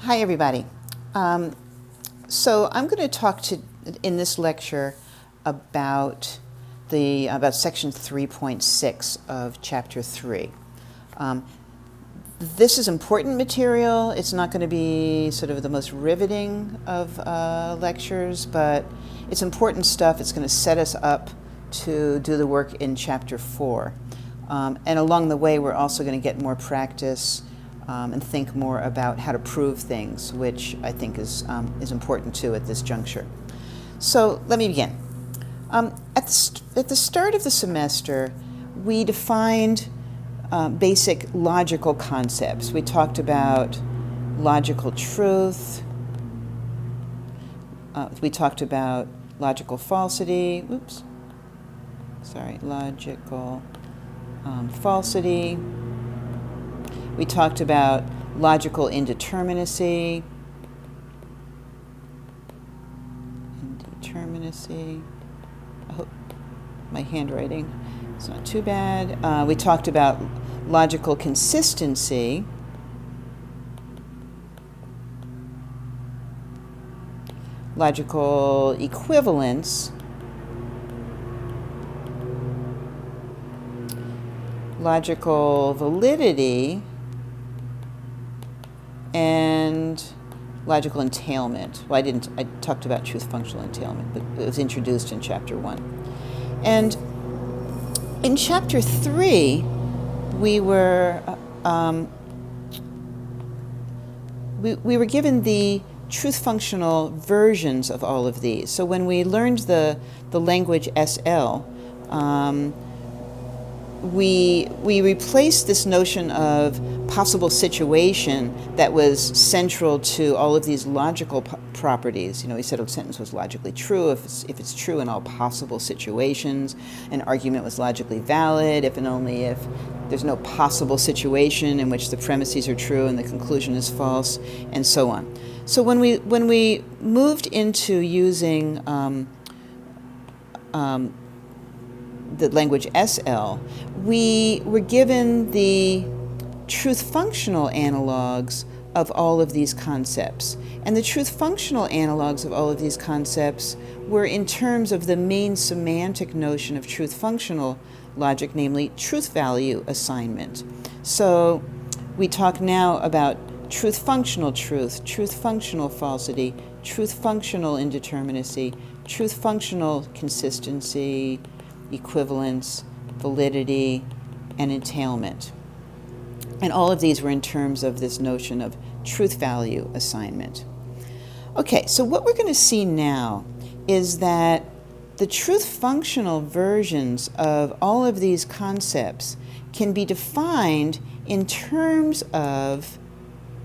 Hi, everybody. So I'm going to talk in this lecture about section 3.6 of chapter 3. This is important material. It's not going to be sort of the most riveting of lectures, but it's important stuff. It's going to set us up to do the work in chapter 4. And along the way, we're also going to get more practice and think more about how to prove things, which I think is important too at this juncture. So let me begin. At the start of the semester, we defined basic logical concepts. We talked about logical truth. We talked about logical falsity. Logical falsity. We talked about logical indeterminacy. I hope my handwriting is not too bad. We talked about logical consistency. Logical equivalence. Logical validity. And logical entailment. Well, I talked about truth functional entailment, but it was introduced in chapter 1. And in chapter 3, we were given the truth functional versions of all of these. So when we learned the language SL, we replaced this notion of possible situation that was central to all of these logical properties. We said a sentence was logically true if it's true in all possible situations. An argument was logically valid if and only if there's no possible situation in which the premises are true and the conclusion is false, and so on. So when we moved into using the language SL, we were given the truth functional analogs of all of these concepts. And the truth functional analogs of all of these concepts were in terms of the main semantic notion of truth functional logic, namely truth value assignment. So we talk now about truth functional truth, truth functional falsity, truth functional indeterminacy, truth functional consistency, equivalence, validity, and entailment. And all of these were in terms of this notion of truth value assignment. Okay, so what we're going to see now is that the truth functional versions of all of these concepts can be defined in terms of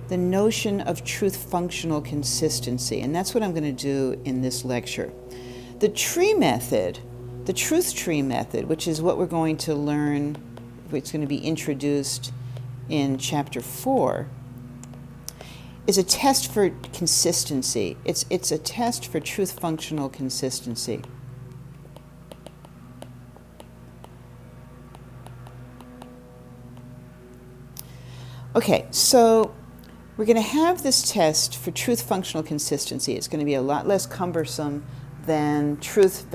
the notion of truth functional consistency. And that's what I'm going to do in this lecture. The tree method, the truth tree method, which is what we're going to learn, it's going to be introduced in chapter 4, is a test for consistency. It's a test for truth functional consistency. Okay, so we're going to have this test for truth functional consistency. It's going to be a lot less cumbersome than truth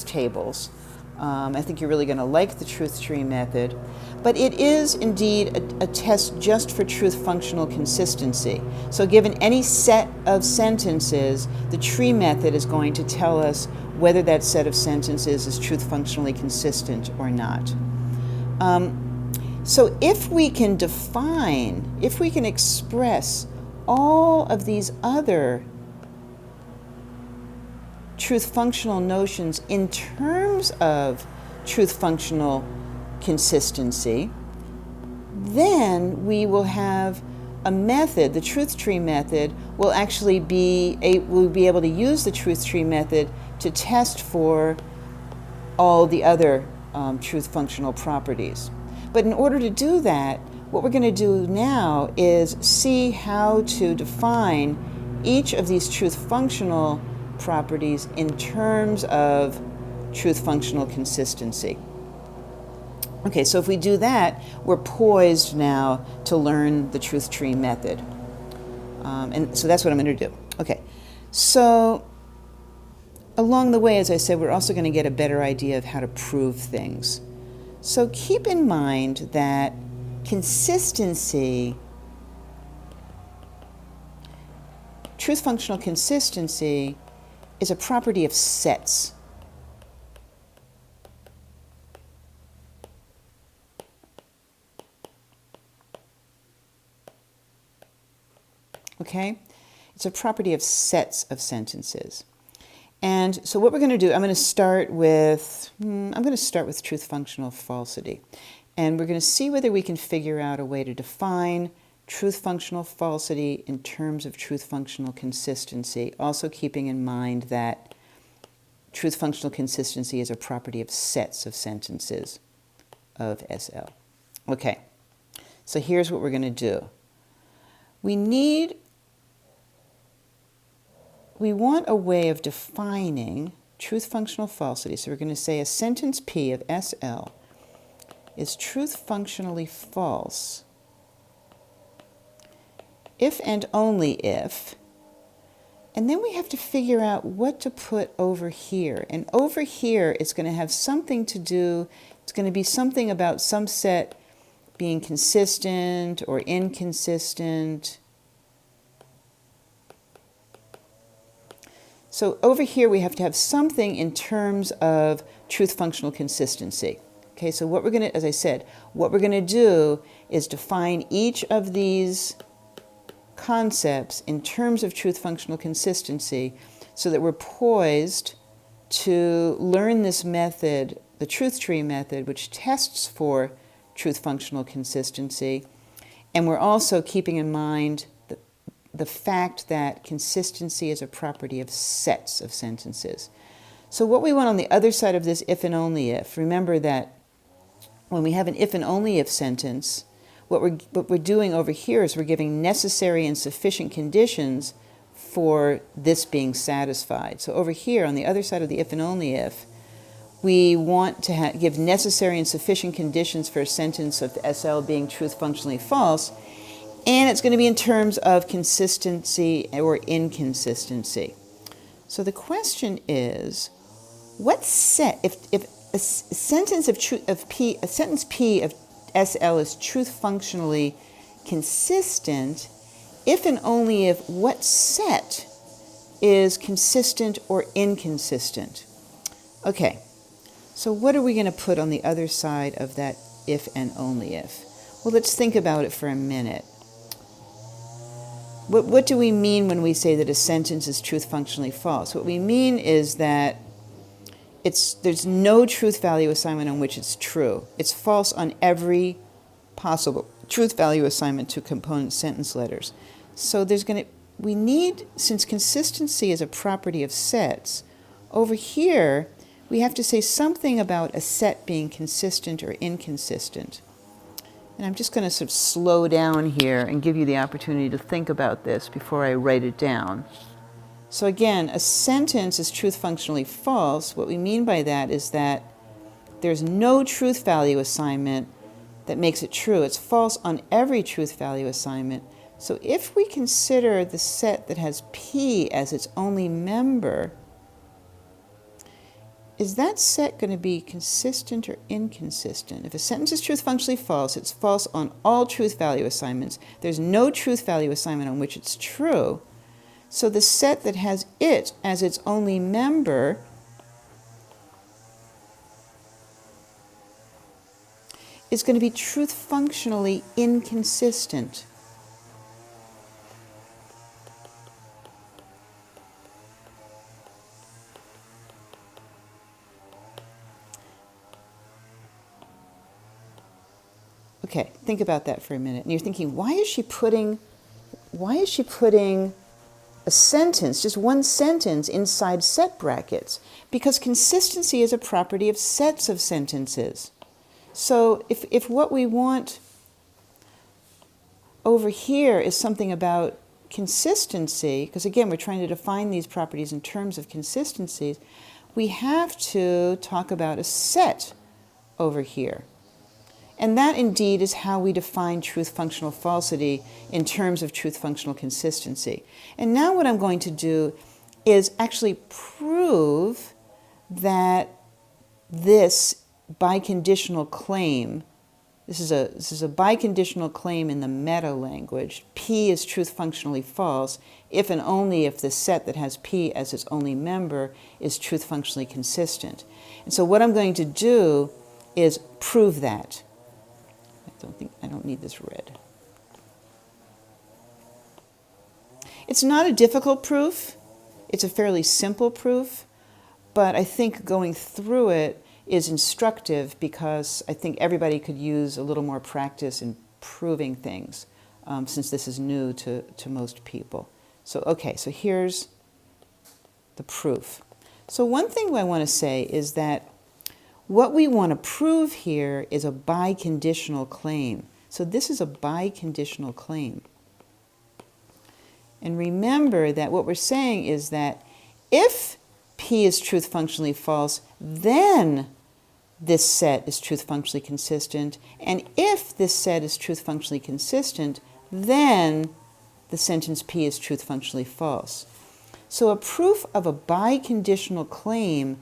tables. I think you're really going to like the truth tree method, but it is indeed a test just for truth functional consistency. So given any set of sentences, the tree method is going to tell us whether that set of sentences is truth functionally consistent or not. So if we can express all of these other truth functional notions in terms of truth functional consistency, then we will have a method. The truth tree method will actually we'll be able to use the truth tree method to test for all the other truth functional properties. But in order to do that, what we're going to do now is see how to define each of these truth functional properties in terms of truth functional consistency. Okay, so if we do that, we're poised now to learn the truth tree method. And so that's what I'm going to do. Okay, so along the way, as I said, we're also going to get a better idea of how to prove things. So keep in mind that consistency, truth functional consistency, is a property of sets. Okay? It's a property of sets of sentences. And so what we're going to do, I'm going to start with truth functional falsity. And we're going to see whether we can figure out a way to define truth functional falsity in terms of truth functional consistency, also keeping in mind that truth functional consistency is a property of sets of sentences of SL. Okay, so here's what we're going to do. We want a way of defining truth functional falsity. So we're going to say a sentence P of SL is truth functionally false if and only if, and then we have to figure out what to put over here. And over here it's going to have something to do, it's going to be something about some set being consistent or inconsistent. So over here we have to have something in terms of truth functional consistency. Okay, so what we're going to, as I said, what we're going to do is define each of these concepts in terms of truth functional consistency so that we're poised to learn this method, the truth tree method, which tests for truth functional consistency. And we're also keeping in mind the fact that consistency is a property of sets of sentences. So what we want on the other side of this if and only if, remember that when we have an if and only if sentence, what we're doing over here is we're giving necessary and sufficient conditions for this being satisfied. So over here on the other side of the if and only if, we want to give necessary and sufficient conditions for a sentence of SL being truth functionally false, and it's going to be in terms of consistency or inconsistency. So the question is, what set, if a sentence of P, a sentence P of SL is truth functionally consistent, if and only if, what set is consistent or inconsistent? Okay, so what are we going to put on the other side of that if and only if? Well, let's think about it for a minute. What do we mean when we say that a sentence is truth functionally false? What we mean is that there's no truth value assignment on which it's true. It's false on every possible truth value assignment to component sentence letters. So we need, since consistency is a property of sets, over here we have to say something about a set being consistent or inconsistent. And I'm just going to sort of slow down here and give you the opportunity to think about this before I write it down. So again, a sentence is truth functionally false. What we mean by that is that there's no truth value assignment that makes it true. It's false on every truth value assignment. So if we consider the set that has P as its only member, is that set going to be consistent or inconsistent? If a sentence is truth functionally false, it's false on all truth value assignments. There's no truth value assignment on which it's true. So the set that has it as its only member is going to be truth functionally inconsistent. Okay, think about that for a minute. And you're thinking, why is she putting a sentence, just one sentence, inside set brackets? Because consistency is a property of sets of sentences. So if what we want over here is something about consistency, because again, we're trying to define these properties in terms of consistencies, we have to talk about a set over here. And that indeed is how we define truth functional falsity in terms of truth functional consistency. And now what I'm going to do is actually prove that this biconditional claim, this is a biconditional claim in the meta language. P is truth functionally false if and only if the set that has P as its only member is truth functionally consistent. And so what I'm going to do is prove that. I don't need this red. It's not a difficult proof. It's a fairly simple proof, but I think going through it is instructive because I think everybody could use a little more practice in proving things since this is new to most people. So, okay, so here's the proof. So one thing I want to say is that what we want to prove here is a biconditional claim. So this is a biconditional claim. And remember that what we're saying is that if P is truth functionally false, then this set is truth functionally consistent. And if this set is truth functionally consistent, then the sentence P is truth functionally false. So a proof of a biconditional claim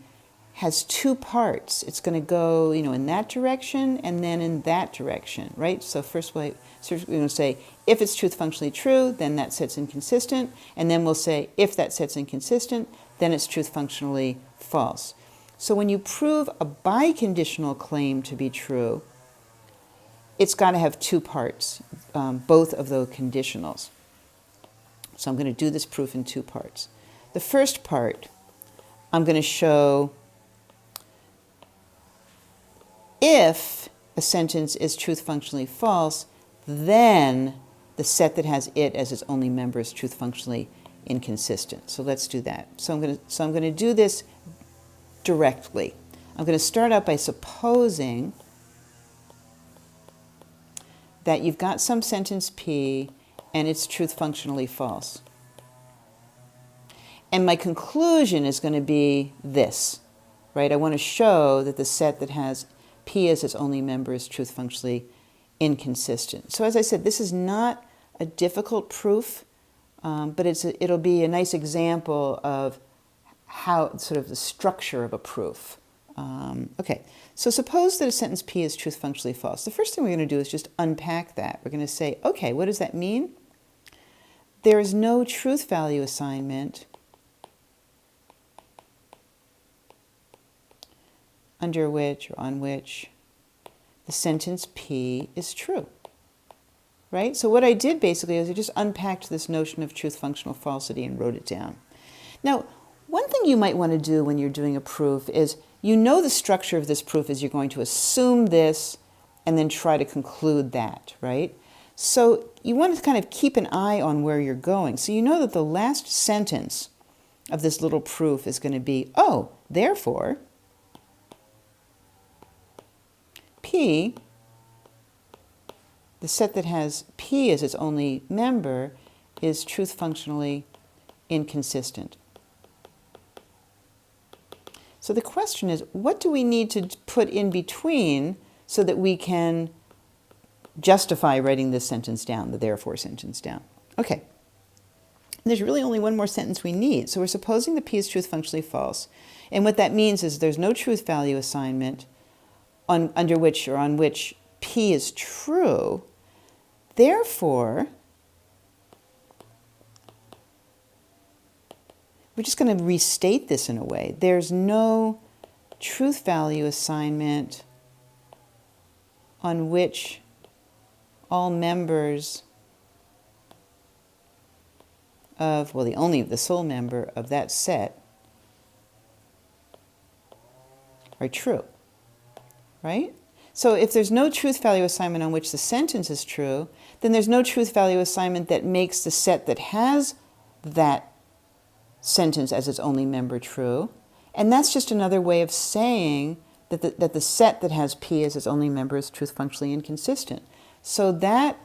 has two parts. It's going to go, in that direction and then in that direction, right? So first we're going to say, if it's truth functionally true, then that set's inconsistent. And then we'll say, if that set's inconsistent, then it's truth functionally false. So when you prove a biconditional claim to be true, it's got to have two parts, both of those conditionals. So I'm going to do this proof in two parts. The first part, I'm going to show if a sentence is truth functionally false, then the set that has it as its only member is truth functionally inconsistent. So let's do that. So I'm going to do this directly. I'm going to start out by supposing that you've got some sentence P and it's truth functionally false. And my conclusion is going to be this, right? I want to show that the set that has P as its only member is truth functionally inconsistent. So as I said, this is not a difficult proof, but it'll be a nice example of how sort of the structure of a proof. Okay, so suppose that a sentence P is truth functionally false. The first thing we're going to do is just unpack that. We're going to say, okay, what does that mean? There is no truth value assignment under which or on which the sentence P is true, right? So what I did basically is I just unpacked this notion of truth functional falsity and wrote it down. Now, one thing you might want to do when you're doing a proof is, the structure of this proof is you're going to assume this and then try to conclude that, right? So you want to kind of keep an eye on where you're going. So you know that the last sentence of this little proof is going to be, oh, therefore, P, the set that has P as its only member, is truth functionally inconsistent. So the question is, what do we need to put in between so that we can justify writing this sentence down, the therefore sentence down? Okay. There's really only one more sentence we need. So we're supposing the P is truth functionally false. And what that means is there's no truth value assignment under which or on which P is true. Therefore, we're just going to restate this in a way. There's no truth value assignment on which all members of, well, the sole member of that set are true, right? So if there's no truth value assignment on which the sentence is true, then there's no truth value assignment that makes the set that has that sentence as its only member true. And that's just another way of saying that the set that has P as its only member is truth functionally inconsistent. So that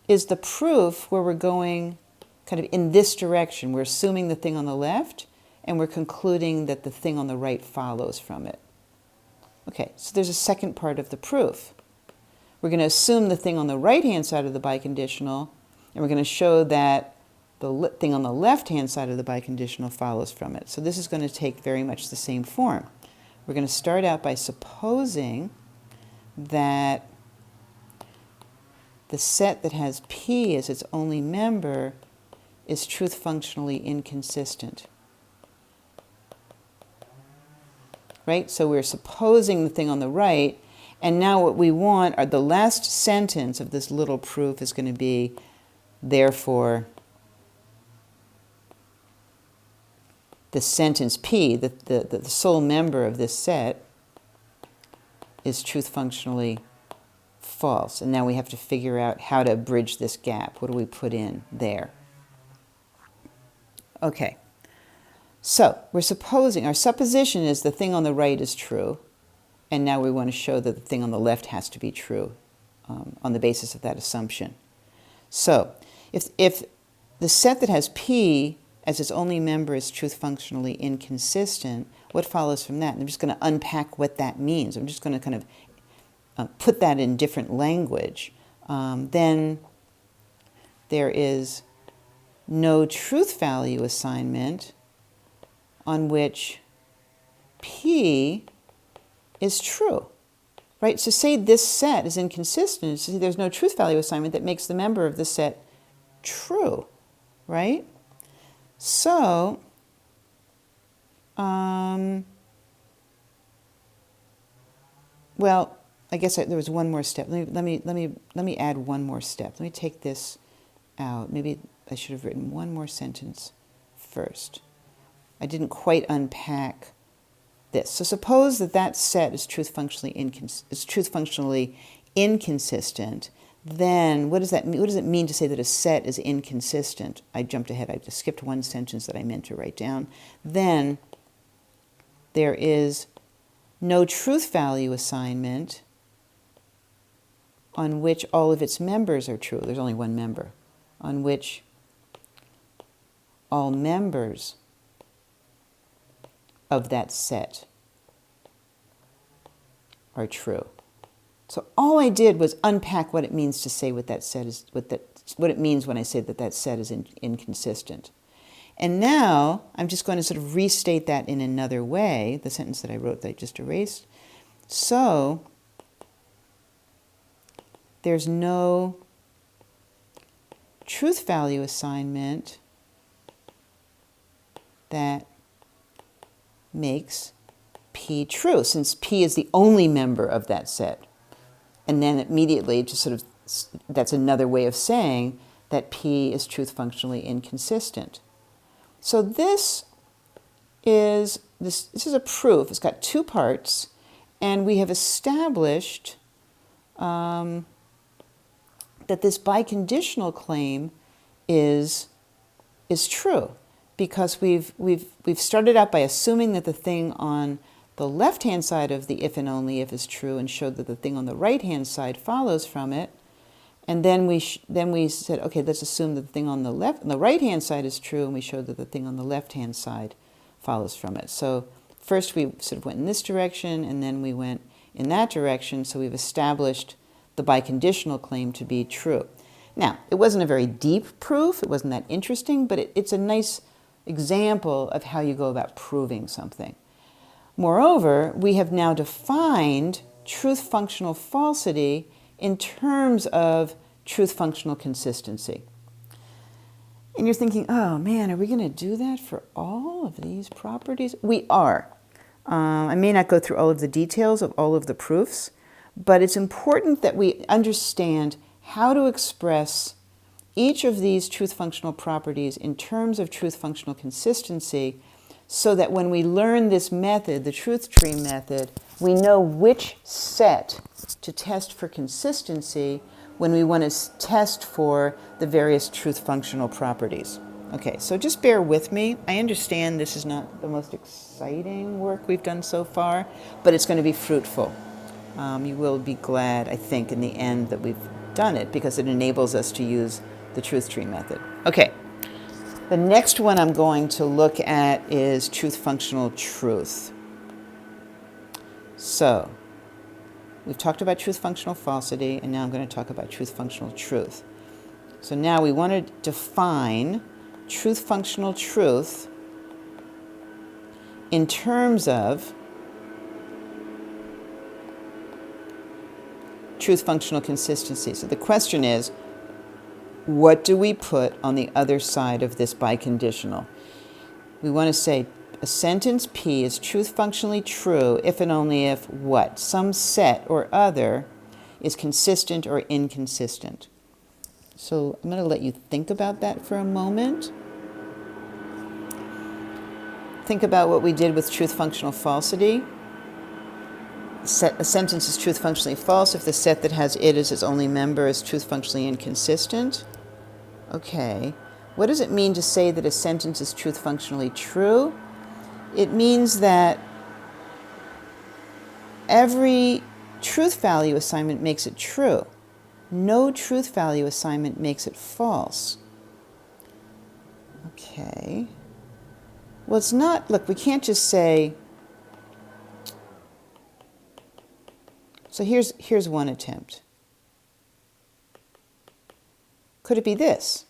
is the proof where we're going kind of in this direction. We're assuming the thing on the left, and we're concluding that the thing on the right follows from it. Okay, so there's a second part of the proof. we're going to assume the thing on the right-hand side of the biconditional, and we're going to show that the thing on the left-hand side of the biconditional follows from it. So this is going to take very much the same form. We're going to start out by supposing that the set that has P as its only member is truth functionally inconsistent. Right? So we're supposing the thing on the right, and now what we want are the last sentence of this little proof is going to be, therefore, the sentence P, the sole member of this set, is truth functionally false. And now we have to figure out how to bridge this gap. What do we put in there? Okay. So we're supposing, our supposition is the thing on the right is true, and now we want to show that the thing on the left has to be true on the basis of that assumption. So if the set that has P as its only member is truth functionally inconsistent, what follows from that? And I'm just going to unpack what that means. I'm just going to kind of put that in different language. Then there is no truth value assignment on which P is true. Right? So say this set is inconsistent, so there's no truth value assignment that makes the member of the set true. Right? So, well, I guess there was one more step. Let me add one more step. Let me take this out. Maybe I should have written one more sentence first. I didn't quite unpack this. So suppose that set is truth functionally inconsistent. Then what does that mean? What does it mean to say that a set is inconsistent? I jumped ahead. I just skipped one sentence that I meant to write down. Then there is no truth value assignment on which all of its members are true. There's only one member. On which all members of that set are true. So all I did was unpack what it means to say what that set is, what it means when I say that set is inconsistent. And now I'm just going to sort of restate that in another way, the sentence that I wrote that I just erased. So there's no truth value assignment that makes P true, since P is the only member of that set. And then immediately, just sort of, that's another way of saying that P is truth functionally inconsistent. So this is a proof. It's got two parts, and we have established that this biconditional claim is true, because we've started out by assuming that the thing on the left-hand side of the if and only if is true, and showed that the thing on the right-hand side follows from it. And then we said, okay, let's assume that the thing on the right-hand side is true, and we showed that the thing on the left-hand side follows from it. So first we sort of went in this direction, and then we went in that direction. So we've established the biconditional claim to be true. Now, it wasn't a very deep proof. It wasn't that interesting, but it's a nice example of how you go about proving something. Moreover, we have now defined truth functional falsity in terms of truth functional consistency. And you're thinking, oh man, are we going to do that for all of these properties? We are. I may not go through all of the details of all of the proofs, but it's important that we understand how to express each of these truth functional properties in terms of truth functional consistency, so that when we learn this method, the truth tree method, we know which set to test for consistency when we want to test for the various truth functional properties. Okay, so just bear with me. I understand this is not the most exciting work we've done so far, but it's going to be fruitful. You will be glad, I think, in the end that we've done it, because it enables us to use the truth tree method. Okay. The next one I'm going to look at is truth functional truth. So we've talked about truth functional falsity, and now I'm going to talk about truth functional truth. So now we want to define truth functional truth in terms of truth functional consistency. So the question is, what do we put on the other side of this biconditional? We want to say a sentence P is truth functionally true if and only if what? Some set or other is consistent or inconsistent. So I'm going to let you think about that for a moment. Think about what we did with truth functional falsity. A sentence is truth functionally false if the set that has it as its only member is truth functionally inconsistent. Okay, what does it mean to say that a sentence is truth functionally true? It means that every truth value assignment makes it true. No truth value assignment makes it false. Okay. Well, it's not, look, we can't just say, so here's one attempt. Could it be this?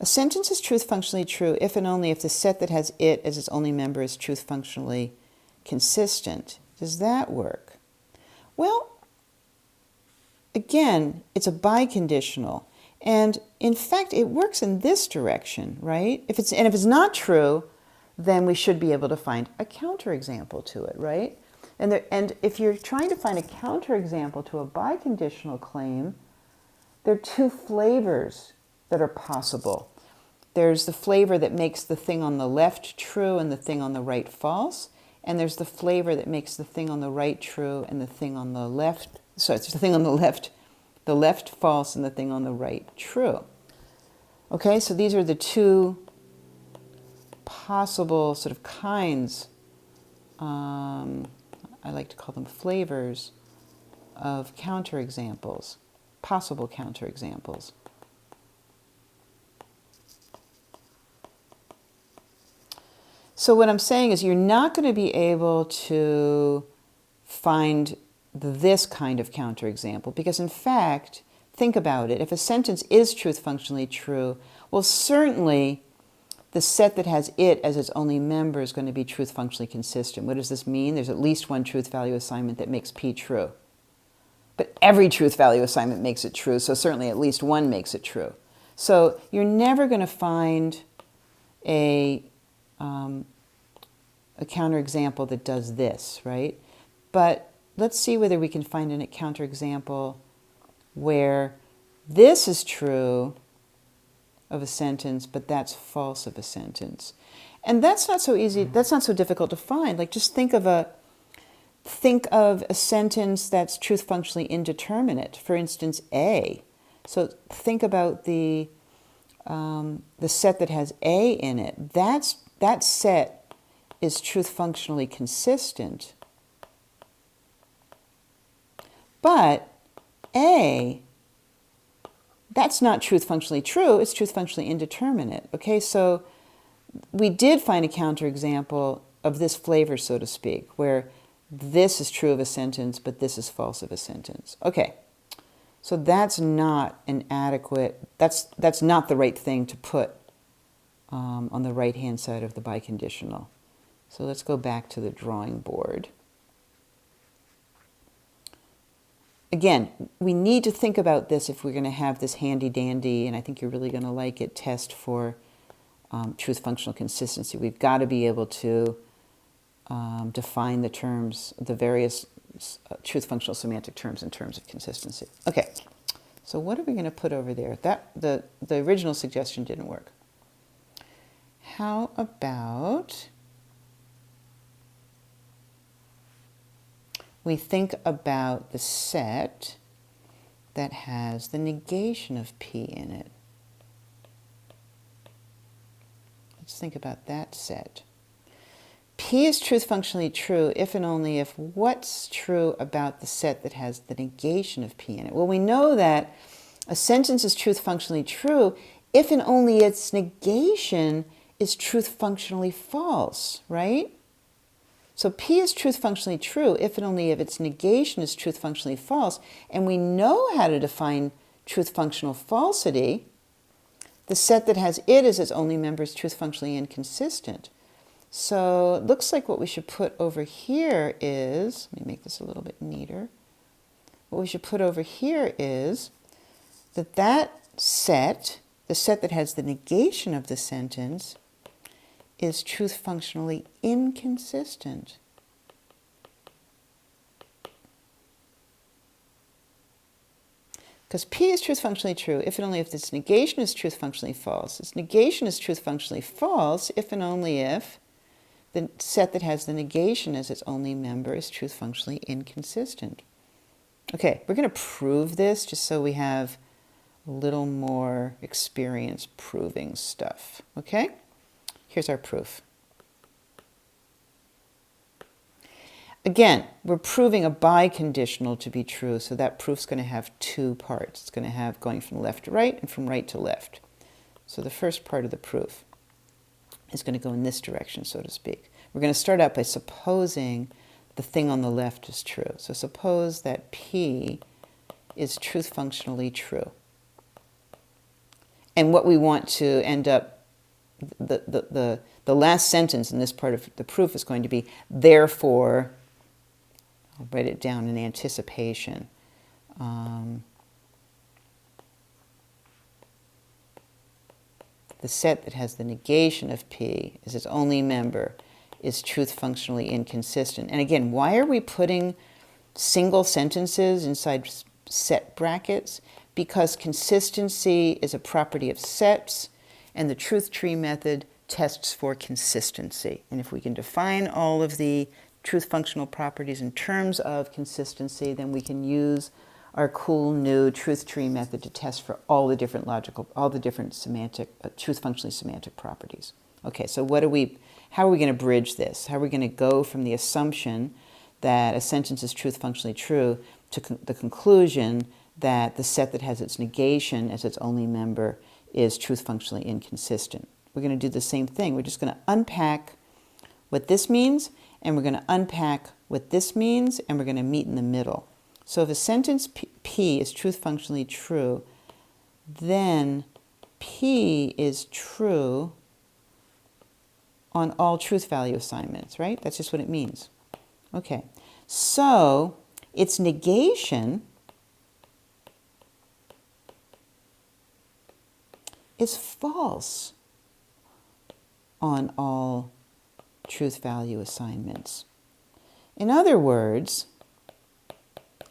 A sentence is truth functionally true if and only if the set that has it as its only member is truth functionally consistent. Does that work? Well, again, it's a biconditional. And in fact, it works in this direction, right? If it's not true, then we should be able to find a counterexample to it, right? And if you're trying to find a counterexample to a biconditional claim, there are two flavors that are possible. There's the flavor that makes the thing on the left true and the thing on the right false. And there's the flavor that makes the thing on the right true and the thing on the left, sorry, it's the thing on the left false and the thing on the right true. Okay, so these are the two possible sort of kinds, I like to call them flavors of counterexamples, possible counterexamples. So what I'm saying is you're not going to be able to find this kind of counterexample because, in fact, think about it. If a sentence is truth functionally true, well, certainly the set that has it as its only member is going to be truth functionally consistent. What does this mean? There's at least one truth value assignment that makes P true. But every truth value assignment makes it true, so certainly at least one makes it true. So you're never going to find a counterexample that does this, right? But let's see whether we can find a counterexample where this is true of a sentence, but that's false of a sentence. And that's not so easy, that's not so difficult to find. Like just think of a sentence that's truth functionally indeterminate. For instance, A. So think about the set that has A in it. That set is truth functionally consistent. But A, that's not truth functionally true, it's truth functionally indeterminate. Okay, so we did find a counterexample of this flavor, so to speak, where this is true of a sentence, but this is false of a sentence. Okay, so that's not an adequate, that's not the right thing to put on the right-hand side of the biconditional. So let's go back to the drawing board. Again, we need to think about this if we're going to have this handy-dandy, and I think you're really going to like it, test for truth functional consistency. We've got to be able to define the terms, the various truth functional semantic terms in terms of consistency. Okay, so what are we going to put over there? The original suggestion didn't work. How about we think about the set that has the negation of P in it. Let's think about that set. P is truth functionally true if and only if what's true about the set that has the negation of P in it? Well, we know that a sentence is truth functionally true if and only its negation is truth functionally false, right? So P is truth functionally true if and only if its negation is truth functionally false. And we know how to define truth functional falsity. The set that has it as its only member is truth functionally inconsistent. So it looks like what we should put over here is, let me make this a little bit neater. What we should put over here is that set, the set that has the negation of the sentence, is truth functionally inconsistent. Because P is truth functionally true if and only if its negation is truth functionally false. Its negation is truth functionally false if and only if the set that has the negation as its only member is truth functionally inconsistent. Okay, we're going to prove this just so we have a little more experience proving stuff. Okay? Here's our proof. Again, we're proving a biconditional to be true, so that proof's going to have two parts. It's going to have going from left to right and from right to left. So the first part of the proof is going to go in this direction, so to speak. We're going to start out by supposing the thing on the left is true. So suppose that P is truth functionally true. And what we want to end up, the last sentence in this part of the proof is going to be, therefore, I'll write it down in anticipation. The set that has the negation of P as its only member is truth functionally inconsistent. And again, why are we putting single sentences inside set brackets? Because consistency is a property of sets, and the truth tree method tests for consistency. And if we can define all of the truth functional properties in terms of consistency, then we can use our cool new truth tree method to test for all the different semantic, truth functionally semantic properties. Okay, so how are we going to bridge this? How are we going to go from the assumption that a sentence is truth functionally true to the conclusion that the set that has its negation as its only member is truth functionally inconsistent? We're going to do the same thing. We're just going to unpack what this means, and we're going to unpack what this means, and we're going to meet in the middle. So if a sentence P is truth functionally true, then P is true on all truth value assignments, right? That's just what it means. Okay, so its negation is false on all truth value assignments. In other words,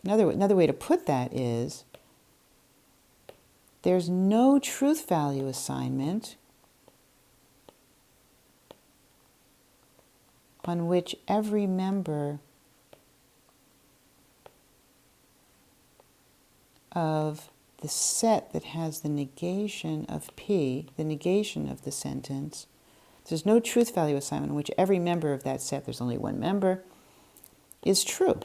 another way to put that is there's no truth value assignment on which every member of the set that has the negation of P, the negation of the sentence, there's no truth value assignment in which every member of that set, there's only one member, is true.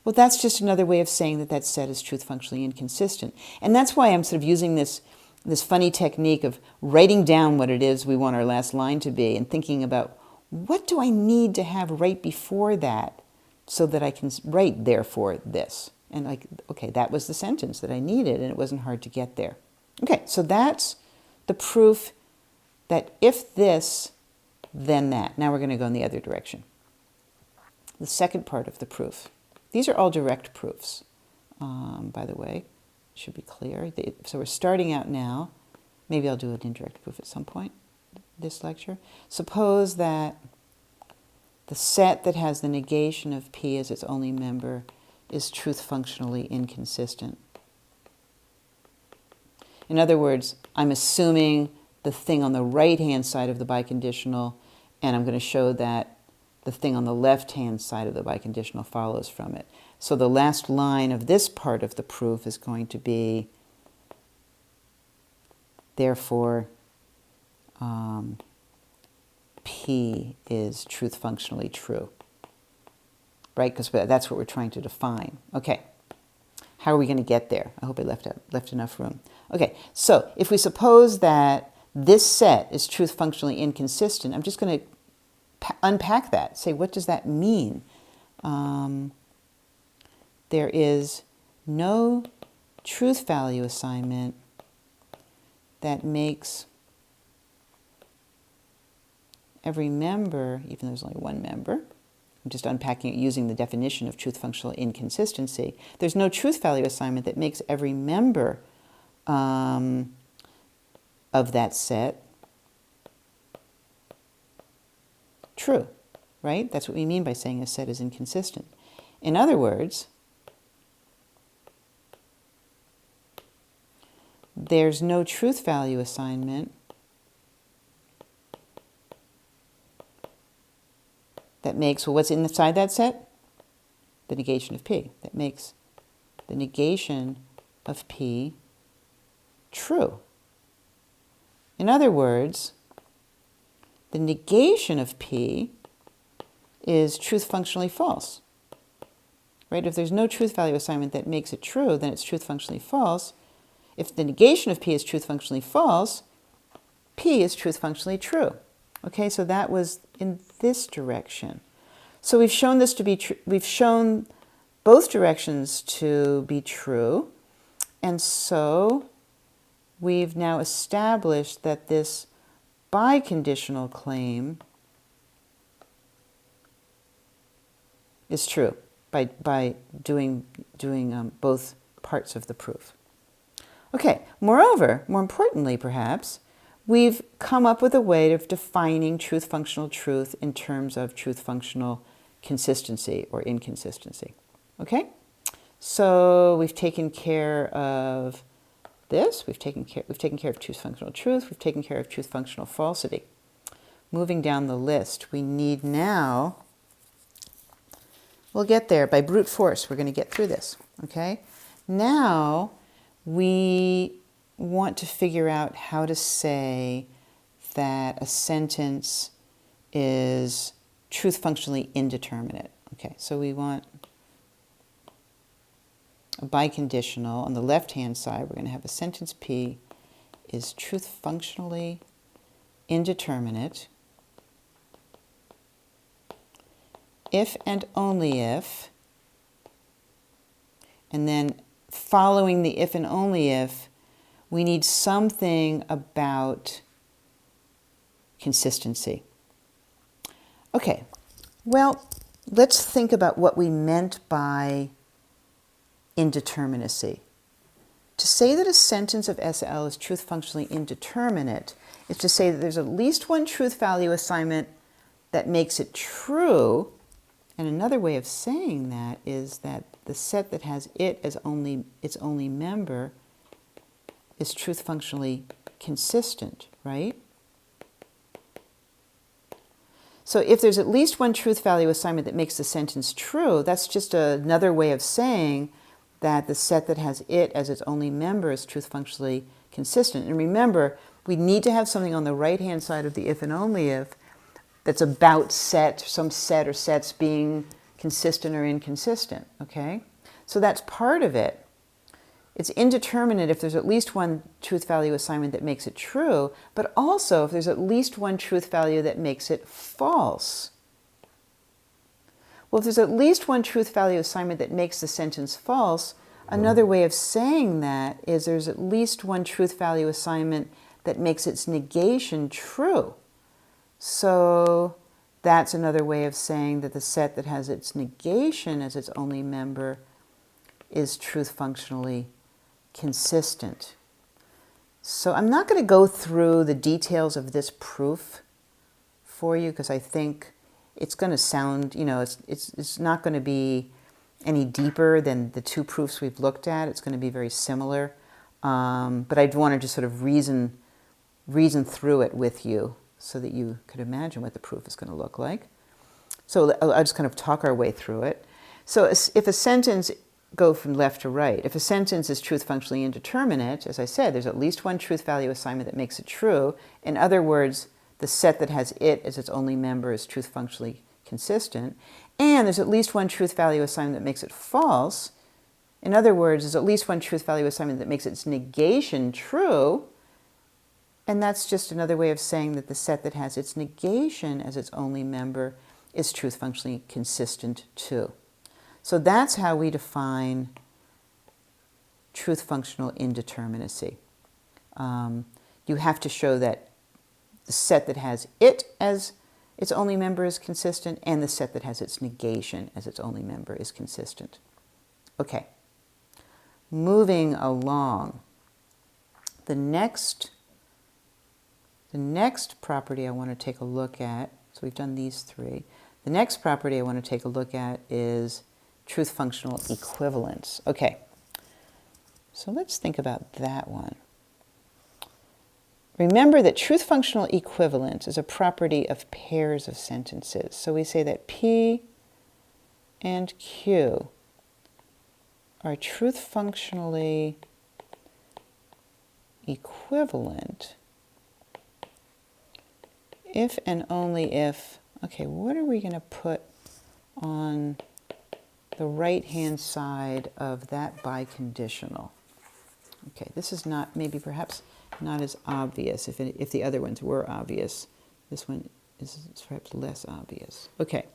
Well, that's just another way of saying that that set is truth functionally inconsistent. And that's why I'm sort of using this funny technique of writing down what it is we want our last line to be and thinking about what do I need to have right before that so that I can write therefore this. And like, okay, that was the sentence that I needed and it wasn't hard to get there. Okay, so that's the proof that if this, then that. Now we're going to go in the other direction. The second part of the proof. These are all direct proofs, by the way. Should be clear. So we're starting out now. Maybe I'll do an indirect proof at some point this lecture. Suppose that the set that has the negation of P as its only member is truth functionally inconsistent. In other words, I'm assuming the thing on the right-hand side of the biconditional, and I'm going to show that the thing on the left-hand side of the biconditional follows from it. So the last line of this part of the proof is going to be, therefore, P is truth functionally true. Right? Because that's what we're trying to define. Okay. How are we going to get there? I hope I left enough room. Okay. So if we suppose that this set is truth functionally inconsistent, I'm just going to unpack that. Say, what does that mean? There is no truth value assignment that makes every member, even though there's only one member, I'm just unpacking it using the definition of truth functional inconsistency. There's no truth value assignment that makes every member of that set true, right? That's what we mean by saying a set is inconsistent. In other words, there's no truth value assignment that makes, well, what's inside that set? The negation of P. That makes the negation of P true. In other words, the negation of P is truth functionally false. Right? If there's no truth value assignment that makes it true, then it's truth functionally false. If the negation of P is truth functionally false, P is truth functionally true. Okay, so that was in this direction. So we've shown this to be true. We've shown both directions to be true. And so we've now established that this biconditional claim is true by doing both parts of the proof. Okay, moreover, more importantly perhaps, we've come up with a way of defining truth functional truth in terms of truth functional consistency or inconsistency. Okay? So we've taken care of this. We've taken care of truth functional truth. We've taken care of truth functional falsity. Moving down the list, we need now, we'll get there by brute force. We're going to get through this. Okay? Now we want to figure out how to say that a sentence is truth functionally indeterminate. Okay, so we want a biconditional. On the left-hand side, we're going to have a sentence P is truth functionally indeterminate if and only if, and then following the if and only if, we need something about consistency. Okay, well, let's think about what we meant by indeterminacy. To say that a sentence of SL is truth functionally indeterminate is to say that there's at least one truth value assignment that makes it true. And another way of saying that is that the set that has it as its only member is truth functionally consistent, right? So if there's at least one truth value assignment that makes the sentence true, that's just another way of saying that the set that has it as its only member is truth functionally consistent. And remember, we need to have something on the right-hand side of the if and only if that's about some set or sets being consistent or inconsistent, okay? So that's part of it. It's indeterminate if there's at least one truth value assignment that makes it true, but also if there's at least one truth value that makes it false. Well, if there's at least one truth value assignment that makes the sentence false, another way of saying that is there's at least one truth value assignment that makes its negation true. So that's another way of saying that the set that has its negation as its only member is truth functionally consistent. So I'm not going to go through the details of this proof for you because I think it's going to sound, it's not going to be any deeper than the two proofs we've looked at. It's going to be very similar. But I'd want to just sort of reason through it with you so that you could imagine what the proof is going to look like. So I'll just kind of talk our way through it. So if a sentence, go from left to right. If a sentence is truth functionally indeterminate, as I said, there's at least one truth value assignment that makes it true. In other words, the set that has it as its only member is truth functionally consistent. And there's at least one truth value assignment that makes it false. In other words, there's at least one truth value assignment that makes its negation true. And that's just another way of saying that the set that has its negation as its only member is truth functionally consistent too. So that's how we define truth functional indeterminacy. You have to show that the set that has it as its only member is consistent, and the set that has its negation as its only member is consistent. Okay, moving along. The next property I want to take a look at, so we've done these three. The next property I want to take a look at is truth functional equivalence. Okay, so let's think about that one. Remember that truth functional equivalence is a property of pairs of sentences. So we say that P and Q are truth functionally equivalent if and only if, okay, what are we going to put on the right-hand side of that biconditional? Okay, this is not, maybe perhaps not as obvious. If the other ones were obvious, this one is perhaps less obvious. Okay,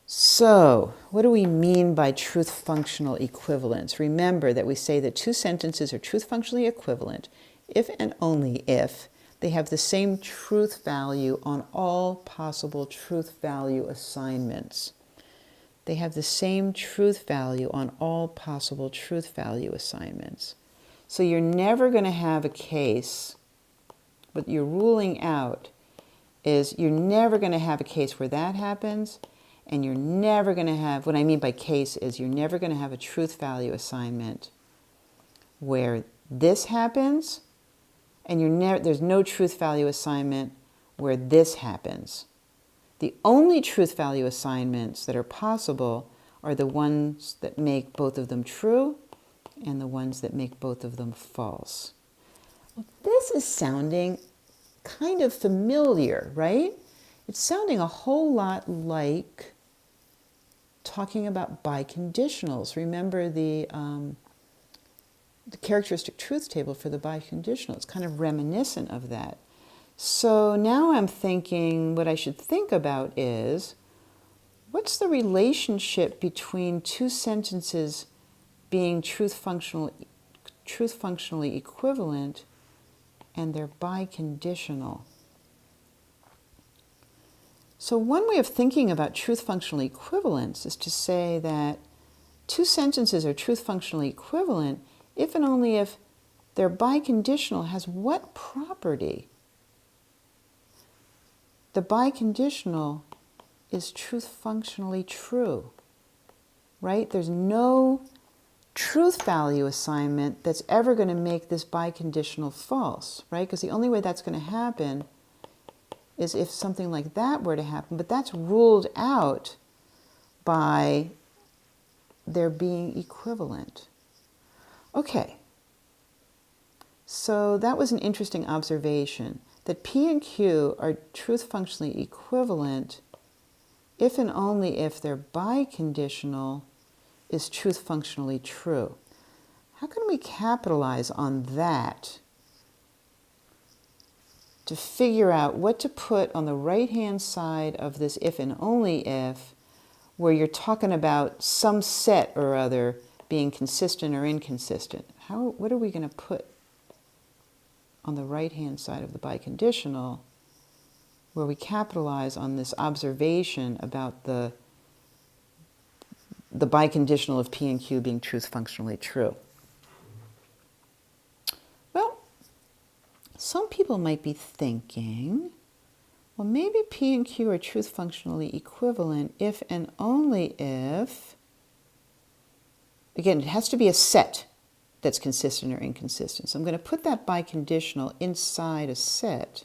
so what do we mean by truth functional equivalence? Remember that we say that two sentences are truth functionally equivalent if and only if they have the same truth value on all possible truth value assignments. They have the same truth value on all possible truth value assignments. So you're never going to have a case, what you're ruling out is you're never going to have a case where that happens, and you're never going to have, what I mean by case is you're never going to have a truth value assignment where this happens, and there's no truth value assignment where this happens. The only truth value assignments that are possible are the ones that make both of them true and the ones that make both of them false. Well, this is sounding kind of familiar, right? It's sounding a whole lot like talking about biconditionals. Remember the characteristic truth table for the biconditional. It's kind of reminiscent of that. So now I'm thinking what I should think about is, what's the relationship between two sentences being truth functionally equivalent and they're biconditional? So one way of thinking about truth functional equivalence is to say that two sentences are truth functionally equivalent if and only if their biconditional has what property? The biconditional is truth functionally true, right? There's no truth value assignment that's ever going to make this biconditional false, right? Because the only way that's going to happen is if something like that were to happen, but that's ruled out by their being equivalent. Okay, so that was an interesting observation, that P and Q are truth functionally equivalent if and only if their biconditional is truth functionally true. How can we capitalize on that to figure out what to put on the right-hand side of this if and only if, where you're talking about some set or other being consistent or inconsistent? What are we going to put on the right-hand side of the biconditional where we capitalize on this observation about the biconditional of P and Q being truth functionally true? Well, some people might be thinking, well, maybe P and Q are truth functionally equivalent if and only if, again, it has to be a set that's consistent or inconsistent. So I'm going to put that biconditional inside a set.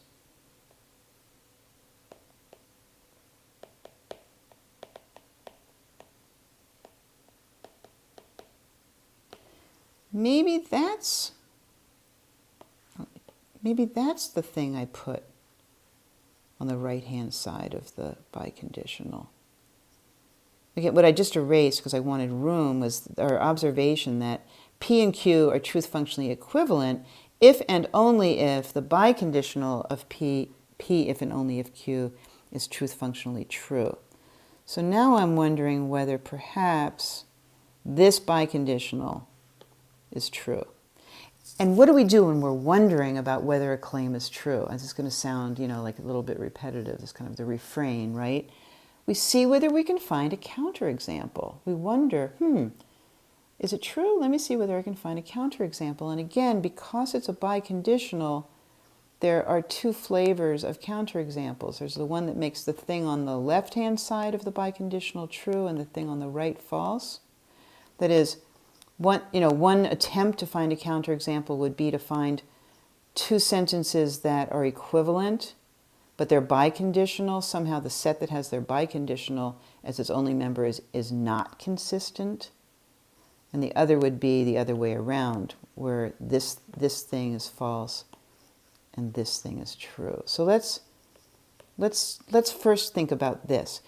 Maybe that's the thing I put on the right-hand side of the biconditional. Again, what I just erased because I wanted room was our observation that P and Q are truth functionally equivalent if and only if the biconditional of P if and only if Q is truth functionally true. So now I'm wondering whether perhaps this biconditional is true. And what do we do when we're wondering about whether a claim is true? And this is going to sound, like a little bit repetitive. It's kind of the refrain, right? We see whether we can find a counterexample. We wonder, is it true? Let me see whether I can find a counterexample. And again, because it's a biconditional, there are two flavors of counterexamples. There's the one that makes the thing on the left-hand side of the biconditional true and the thing on the right false. That is, one attempt to find a counterexample would be to find two sentences that are equivalent, but they're biconditional. Somehow the set that has their biconditional as its only member is not consistent. And the other would be the other way around, where this thing is false and this thing is true. So let's first think about this.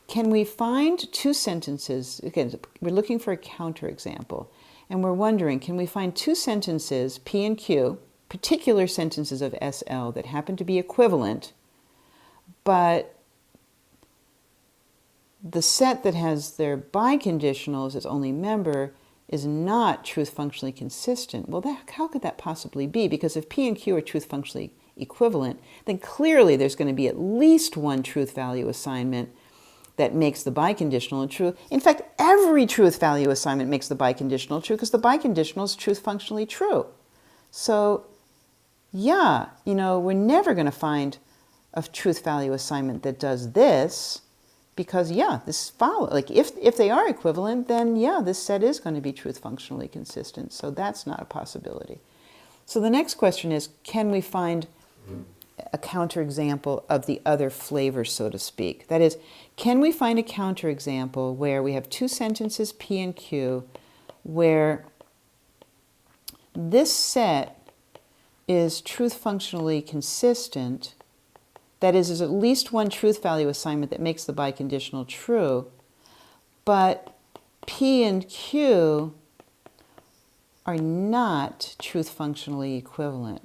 Can we find two sentences? Again, we're looking for a counterexample, and we're wondering, can we find two sentences, P and Q, particular sentences of SL that happen to be equivalent, but the set that has their biconditional as its only member is not truth functionally consistent? Well, how could that possibly be? Because if P and Q are truth functionally equivalent, then clearly there's going to be at least one truth value assignment that makes the biconditional true. In fact, every truth value assignment makes the biconditional true because the biconditional is truth functionally true. So, yeah, we're never going to find a truth value assignment that does this because, this follows. Like, if they are equivalent, then, this set is going to be truth functionally consistent. So that's not a possibility. So the next question is, can we find a counterexample of the other flavor, so to speak? That is, can we find a counterexample where we have two sentences, P and Q, where this set is truth functionally consistent, that is, there's at least one truth value assignment that makes the biconditional true, but P and Q are not truth functionally equivalent?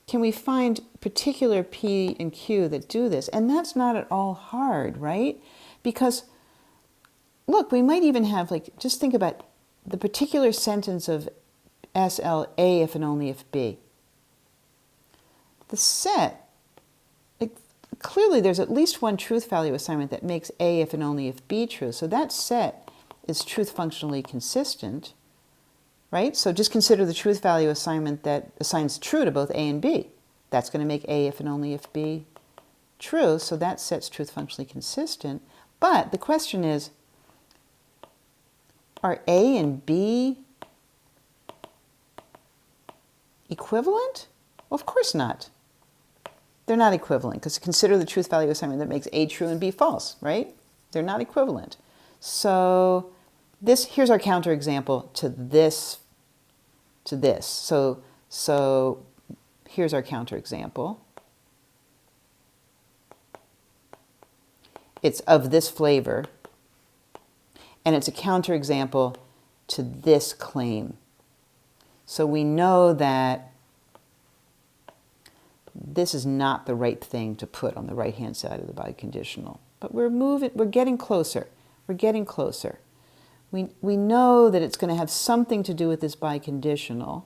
Can we find particular P and Q that do this? And that's not at all hard, right? Because, look, we might even have, just think about the particular sentence of SL, A if and only if B. The set, clearly there's at least one truth value assignment that makes A if and only if B true. So that set is truth functionally consistent. Right? So just consider the truth value assignment that assigns true to both A and B. That's going to make A if and only if B true. So that set's truth functionally consistent. But the question is, are A and B equivalent? Well, of course not. They're not equivalent because consider the truth value assignment that makes A true and B false, right? They're not equivalent. So here's our counterexample to this. So here's our counterexample. It's of this flavor, and it's a counterexample to this claim. So we know that this is not the right thing to put on the right-hand side of the biconditional, but we're getting closer. We're getting closer. We know that it's going to have something to do with this biconditional.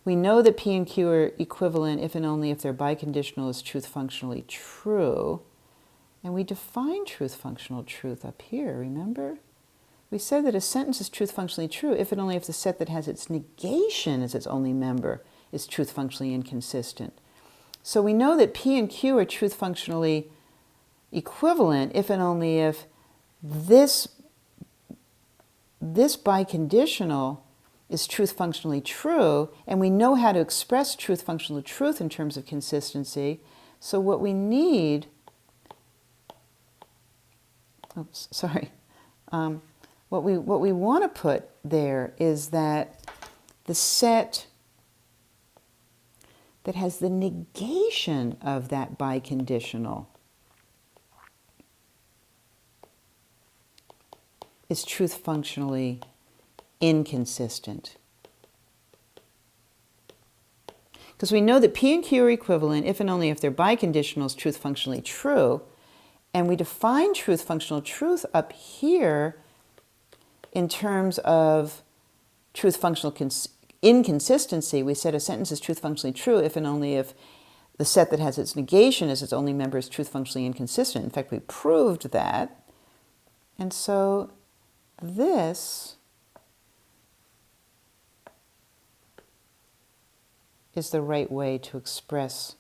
We know that P and Q are equivalent if and only if their biconditional is truth functionally true. And we define truth functional truth up here, remember? We said that a sentence is truth functionally true if and only if the set that has its negation as its only member is truth functionally inconsistent. So we know that P and Q are truth functionally equivalent if and only if this biconditional is truth functionally true, and we know how to express truth functional truth in terms of consistency. So what we need, what we want to put there is that the set that has the negation of that biconditional is truth functionally inconsistent. Because we know that P and Q are equivalent if and only if their biconditional is truth functionally true. And we define truth functional truth up here in terms of truth functional inconsistency. We said a sentence is truth functionally true if and only if the set that has its negation as its only member is truth functionally inconsistent. In fact, we proved that. And so this is the right way to express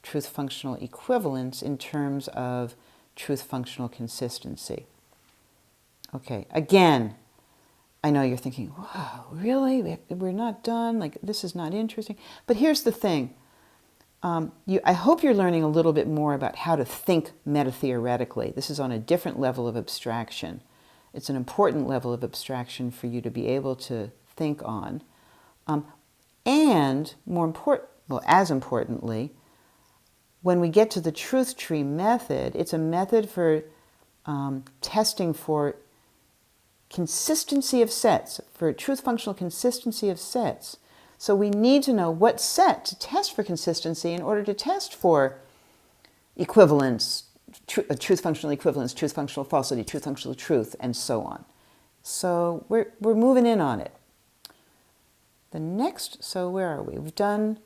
truth functional equivalence in terms of truth functional consistency. Okay, again, I know you're thinking, wow, really? We're not done? Like, this is not interesting. But here's the thing. I hope you're learning a little bit more about how to think metatheoretically. This is on a different level of abstraction. It's an important level of abstraction for you to be able to think on. And more important, well, as importantly, when we get to the truth tree method, it's a method for testing for consistency of sets, for truth functional consistency of sets. So we need to know what set to test for consistency in order to test for equivalence, truth functional equivalence, truth functional falsity, truth functional truth, and so on. So we're moving in on it. The next, so where are we? We've done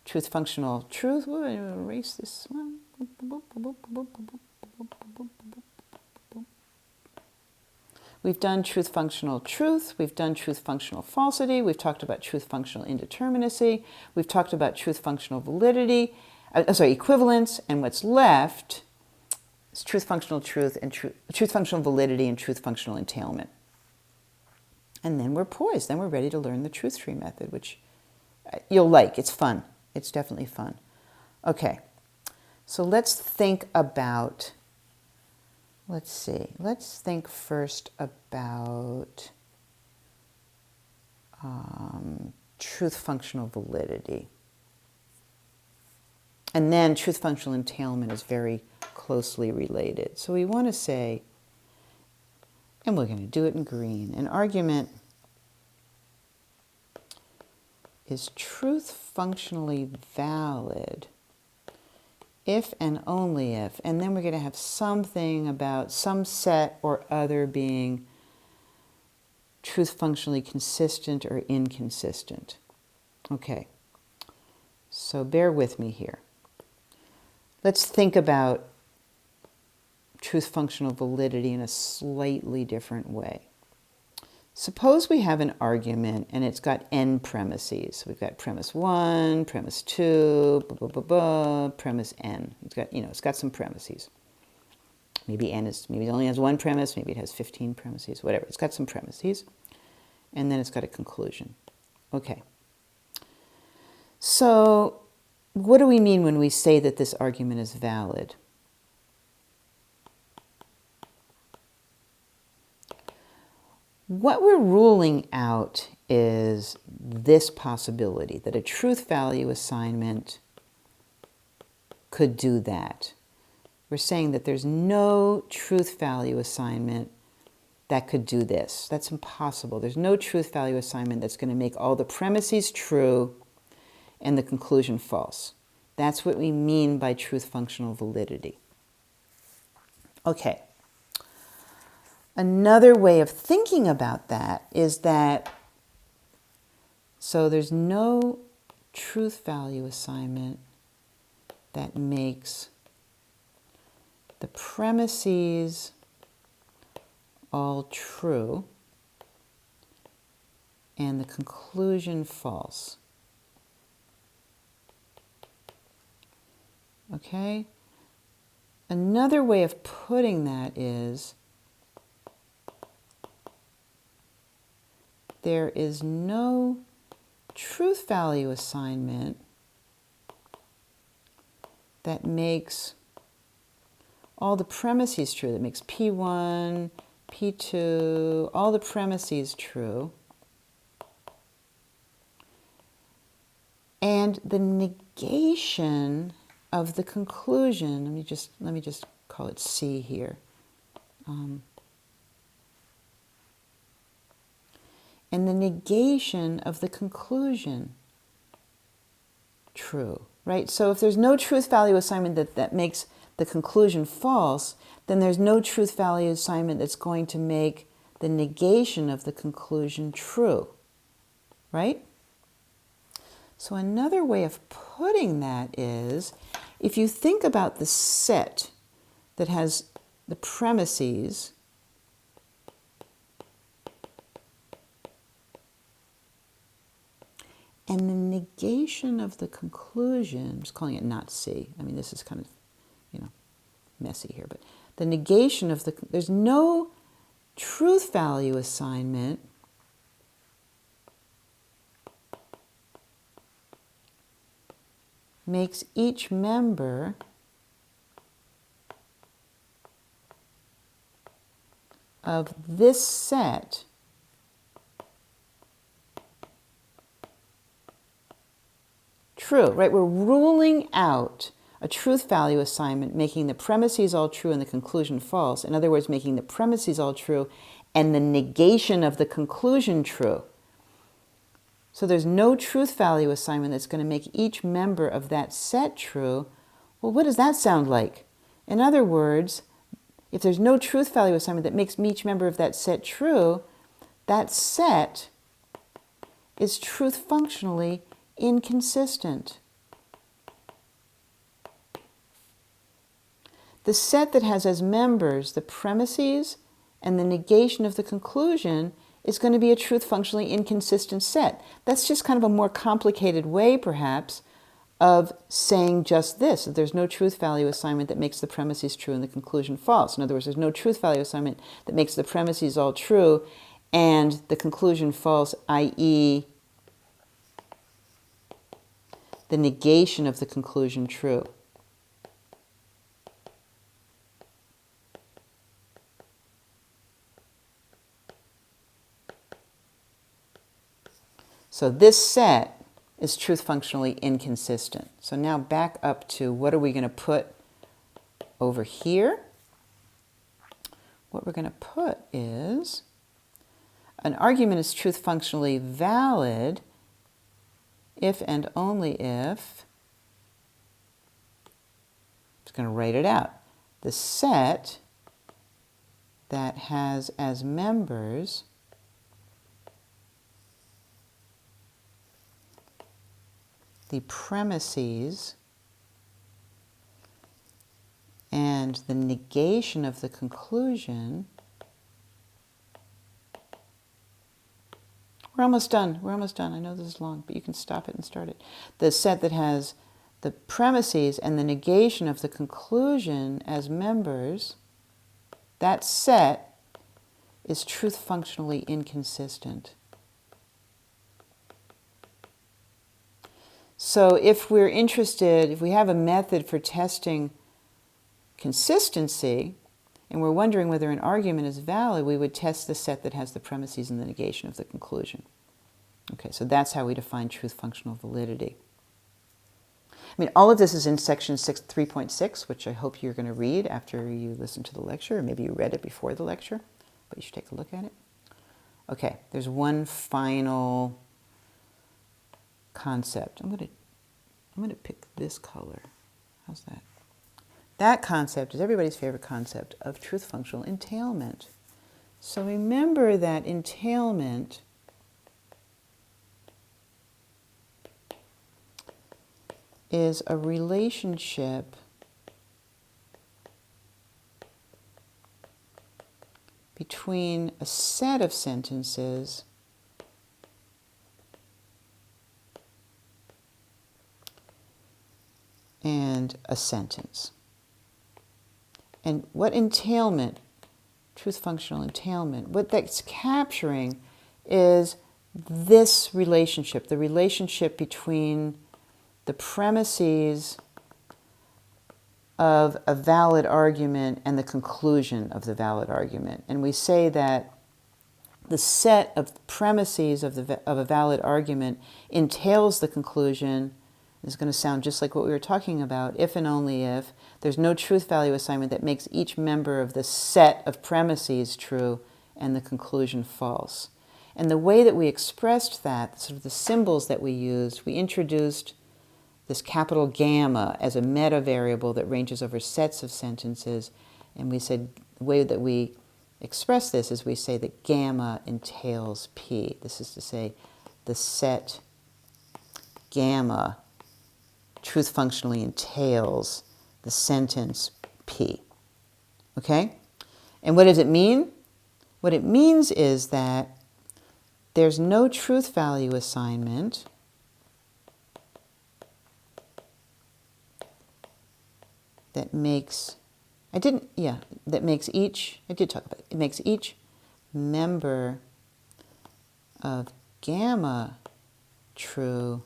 truth functional truth. We're going to erase this one. We've done truth functional truth. We've done truth functional falsity. We've talked about truth functional indeterminacy. We've talked about truth functional validity, equivalence. And what's left is truth functional truth and truth functional validity and truth functional entailment. And then we're poised. Then we're ready to learn the truth tree method, which you'll like. It's fun. It's definitely fun. Okay, so let's think about, let's think first about truth functional validity. And then truth functional entailment is very closely related. So we want to say, and we're going to do it in green, an argument is truth functionally valid if and only if, and then we're going to have something about some set or other being truth functionally consistent or inconsistent. Okay, so bear with me here. Let's think about truth functional validity in a slightly different way. Suppose we have an argument and it's got n premises. We've got premise 1, premise 2, blah, blah, blah, blah, premise n. It's got some premises. Maybe it only has one premise, maybe it has 15 premises, whatever. It's got some premises. And then it's got a conclusion. Okay. So what do we mean when we say that this argument is valid? What we're ruling out is this possibility, that a truth value assignment could do that. We're saying that there's no truth value assignment that could do this. That's impossible. There's no truth value assignment that's going to make all the premises true and the conclusion false. That's what we mean by truth functional validity. Okay. Another way of thinking about that is that, so there's no truth value assignment that makes the premises all true and the conclusion false. Okay? Another way of putting that is there is no truth value assignment that makes all the premises true, that makes P1, P2, all the premises true, and the negation of the conclusion, let me just call it C here. and the negation of the conclusion true, right? So if there's no truth value assignment that makes the conclusion false, then there's no truth value assignment that's going to make the negation of the conclusion true, right? So another way of putting that is, if you think about the set that has the premises and the negation of the conclusion, I'm just calling it not C. I mean, this is kind of, messy here, but the negation of there's no truth value assignment makes each member of this set true, right? We're ruling out a truth value assignment, making the premises all true and the conclusion false. In other words, making the premises all true and the negation of the conclusion true. So there's no truth value assignment that's going to make each member of that set true. Well, what does that sound like? In other words, if there's no truth value assignment that makes each member of that set true, that set is truth functionally inconsistent. The set that has as members the premises and the negation of the conclusion is going to be a truth functionally inconsistent set. That's just kind of a more complicated way, perhaps, of saying just this, that there's no truth value assignment that makes the premises true and the conclusion false. In other words, there's no truth value assignment that makes the premises all true and the conclusion false, i.e., the negation of the conclusion true. So this set is truth functionally inconsistent. So now back up to what are we going to put over here? What we're going to put is an argument is truth functionally valid if and only if, I'm just going to write it out, the set that has as members the premises and the negation of the conclusion. We're almost done. We're almost done. I know this is long, but you can stop it and start it. The set that has the premises and the negation of the conclusion as members, that set is truth functionally inconsistent. So if we're interested, if we have a method for testing consistency, and we're wondering whether an argument is valid, we would test the set that has the premises and the negation of the conclusion. Okay, so that's how we define truth functional validity. I mean, all of this is in section 3.6, which I hope you're going to read after you listen to the lecture, or maybe you read it before the lecture, but you should take a look at it. Okay, there's one final concept. I'm going to pick this color. How's that? That concept is everybody's favorite concept of truth functional entailment. So remember that entailment is a relationship between a set of sentences and a sentence. And what entailment, truth functional entailment, what that's capturing is this relationship, the relationship between the premises of a valid argument and the conclusion of the valid argument. And we say that the set of premises of a valid argument entails the conclusion. This is going to sound just like what we were talking about, if and only if there's no truth value assignment that makes each member of the set of premises true and the conclusion false. And the way that we expressed that, sort of the symbols that we used, we introduced this capital gamma as a meta variable that ranges over sets of sentences. And we said the way that we express this is we say that gamma entails P. This is to say the set gamma truth functionally entails the sentence P. Okay? And what does it mean? What it means is that there's no truth value assignment that makes, I did talk about it. It makes each member of gamma true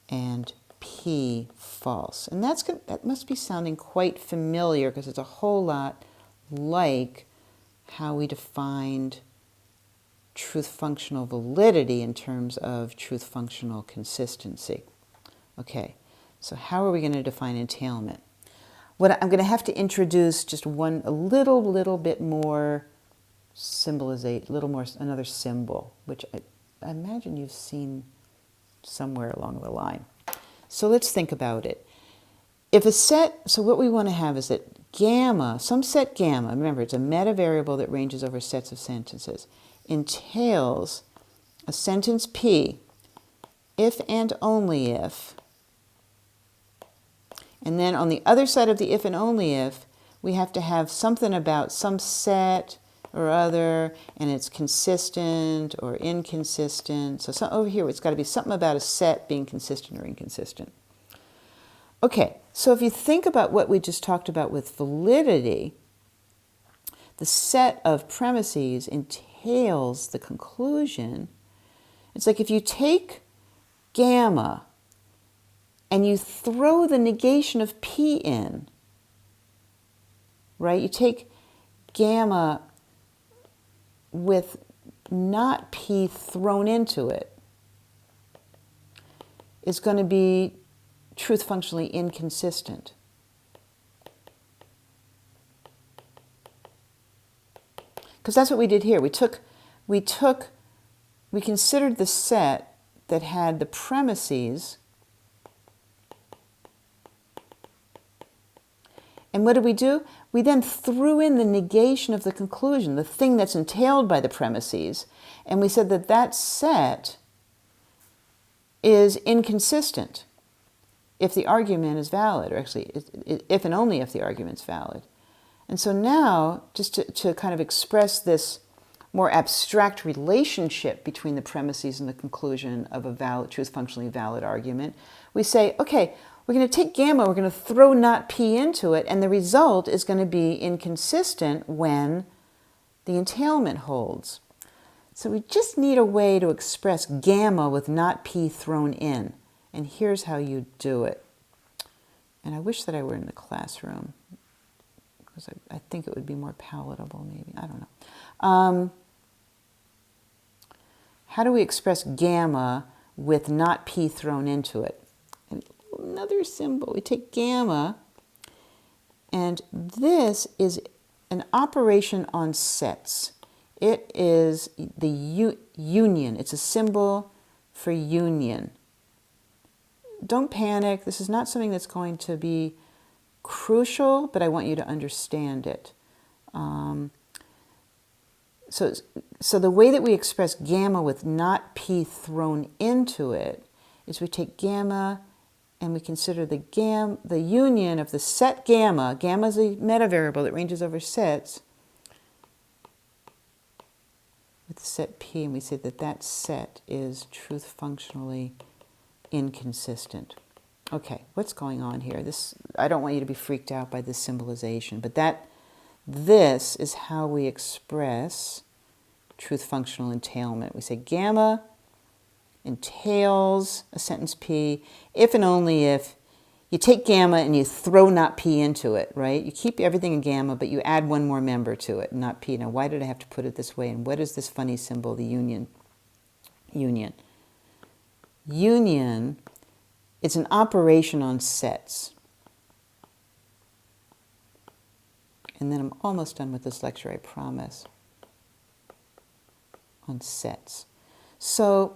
and P false. And that must be sounding quite familiar because it's a whole lot like how we defined truth functional validity in terms of truth functional consistency. Okay, so how are we going to define entailment? What I'm going to have to introduce just a little bit more another symbol, which I imagine you've seen somewhere along the line. So let's think about it. So what we want to have is that gamma, some set gamma, remember it's a meta variable that ranges over sets of sentences, entails a sentence P if and only if. And then on the other side of the if and only if, we have to have something about some set or other, and it's consistent or inconsistent. So over here, it's got to be something about a set being consistent or inconsistent. Okay, so if you think about what we just talked about with validity, the set of premises entails the conclusion. It's like if you take gamma and you throw the negation of P in, right? You take gamma with not P thrown into it, is going to be truth functionally inconsistent. Because that's what we did here. We considered the set that had the premises. And what did we do? We then threw in the negation of the conclusion, the thing that's entailed by the premises, and we said that that set is inconsistent if the argument is valid, or actually if and only if the argument's valid. And so now, just to kind of express this more abstract relationship between the premises and the conclusion of a valid, truth functionally valid argument, we say, okay, we're going to take gamma, we're going to throw not P into it, and the result is going to be inconsistent when the entailment holds. So we just need a way to express gamma with not P thrown in. And here's how you do it. And I wish that I were in the classroom, because I think it would be more palatable maybe. I don't know. How do we express gamma with not P thrown into it? And another symbol. We take gamma, and this is an operation on sets. It is the union. It's a symbol for union. Don't panic. This is not something that's going to be crucial, but I want you to understand it. So the way that we express gamma with not P thrown into it is we take gamma and we consider the union of the set gamma. Gamma is a meta variable that ranges over sets with the set P, and we say that that set is truth functionally inconsistent. Okay, what's going on here? I don't want you to be freaked out by this symbolization, but this is how we express truth functional entailment. We say gamma entails a sentence P if and only if you take gamma and you throw not P into it, right? You keep everything in gamma, but you add one more member to it, not P. Now, why did I have to put it this way? And what is this funny symbol, the union? Union. Union, it's an operation on sets. And then I'm almost done with this lecture, I promise. On sets. So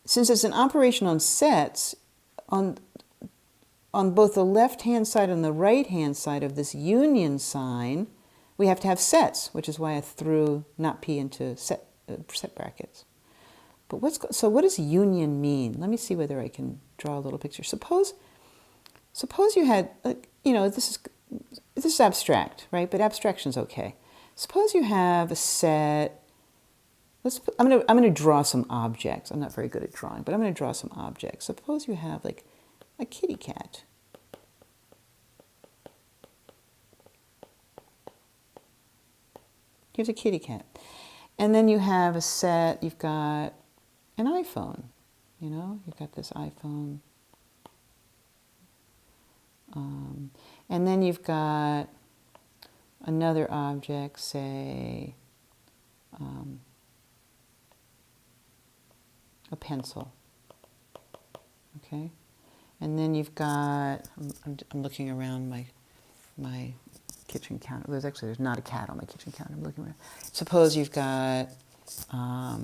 since it's an operation on sets, on both the left-hand side and the right-hand side of this union sign, we have to have sets, which is why I threw not P into set brackets. But so what does union mean? Let me see whether I can draw a little picture. Suppose you had, this is abstract, right? But abstraction's okay. Suppose you have a set. I'm gonna draw some objects. I'm not very good at drawing, but I'm gonna draw some objects. Suppose you have like a kitty cat. Here's a kitty cat. And then you have a set, you've got an iPhone, you've got this iPhone. And then you've got another object, say, a pencil, okay? And then you've got, I'm looking around my kitchen counter. There's not a cat on my kitchen counter. I'm looking around. Suppose you've got a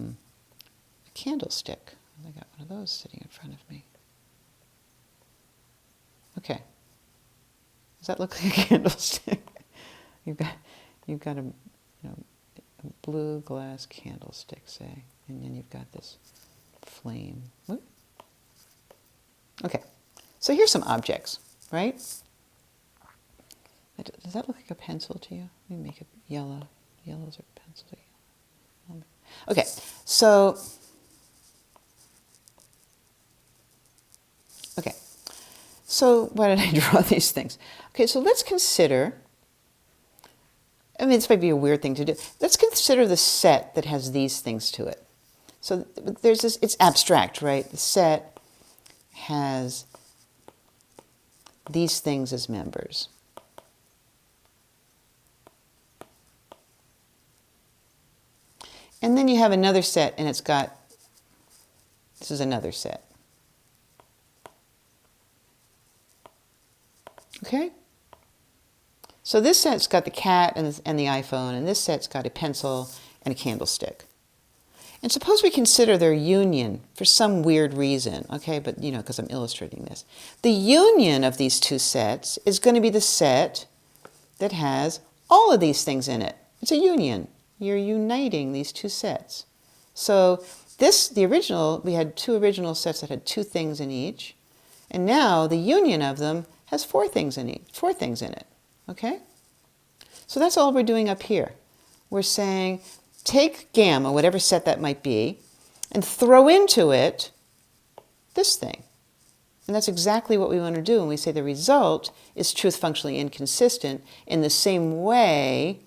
candlestick. I got one of those sitting in front of me. Okay. Does that look like a candlestick? You've got a blue glass candlestick, say, and then you've got this flame. Whoop. Okay. So here's some objects, right? Does that look like a pencil to you? Let me make it yellow. Yellows are pencils. Okay, so why did I draw these things? Okay, so let's consider, this might be a weird thing to do. Let's consider the set that has these things to it. So there's this, it's abstract, right? The set has these things as members. And then you have another set, and it's got, this is another set. Okay? So this set's got the cat and the iPhone, and this set's got a pencil and a candlestick. And suppose we consider their union for some weird reason, okay, but because I'm illustrating this. The union of these two sets is going to be the set that has all of these things in it. It's a union. You're uniting these two sets. So we had two original sets that had two things in each, and now the union of them has four things in it, okay? So that's all we're doing up here. We're saying, take gamma, whatever set that might be, and throw into it this thing. And that's exactly what we want to do when we say the result is truth functionally inconsistent in the same way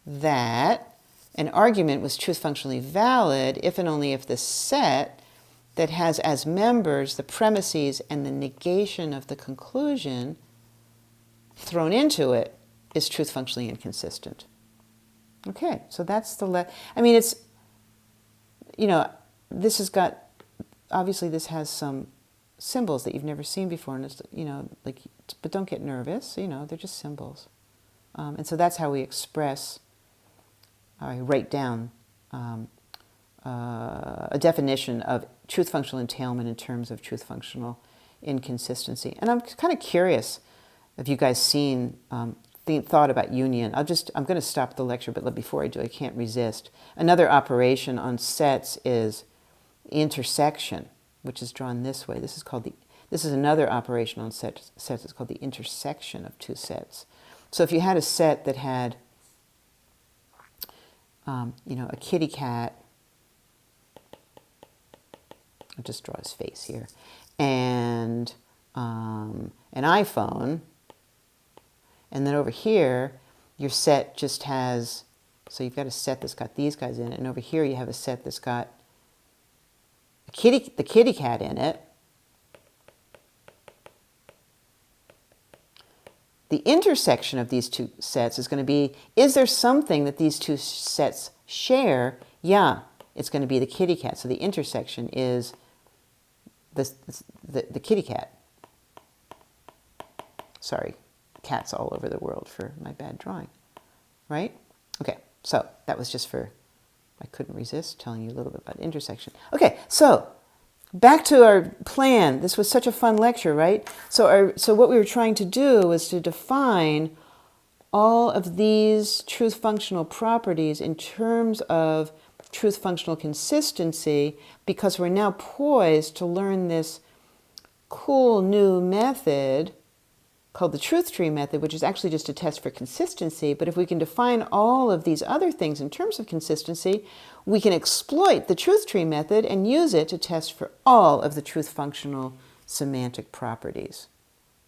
that an argument was truth functionally valid if and only if the set that has as members the premises and the negation of the conclusion thrown into it is truth functionally inconsistent. Okay, so that's this has got, obviously this has some symbols that you've never seen before, and it's, but don't get nervous, they're just symbols. And so that's how we express, I write down a definition of truth functional entailment in terms of truth functional inconsistency. And I'm kind of curious if you guys thought about union. I'm going to stop the lecture, but before I do, I can't resist. Another operation on sets is intersection, which is drawn this way. This is another operation on sets. It's called the intersection of two sets. So if you had a set that had a kitty cat, I'll just draw his face here, and an iPhone, and then over here, your set just has, so you've got a set that's got these guys in it, and over here you have a set that's got the kitty cat in it. The intersection of these two sets is going to be, is there something that these two sets share? Yeah, it's going to be the kitty cat. So the intersection is the kitty cat. Sorry, cats all over the world for my bad drawing, right? Okay, so that was just for I couldn't resist telling you a little bit about intersection. Okay, so back to our plan. This was such a fun lecture, right? So what we were trying to do was to define all of these truth functional properties in terms of truth functional consistency, because we're now poised to learn this cool new method called the truth tree method, which is actually just a test for consistency. But if we can define all of these other things in terms of consistency, we can exploit the truth tree method and use it to test for all of the truth functional semantic properties.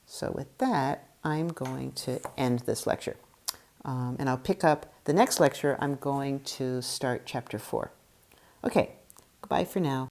So with that, I'm going to end this lecture. And I'll pick up the next lecture. I'm going to start chapter 4. Okay, goodbye for now.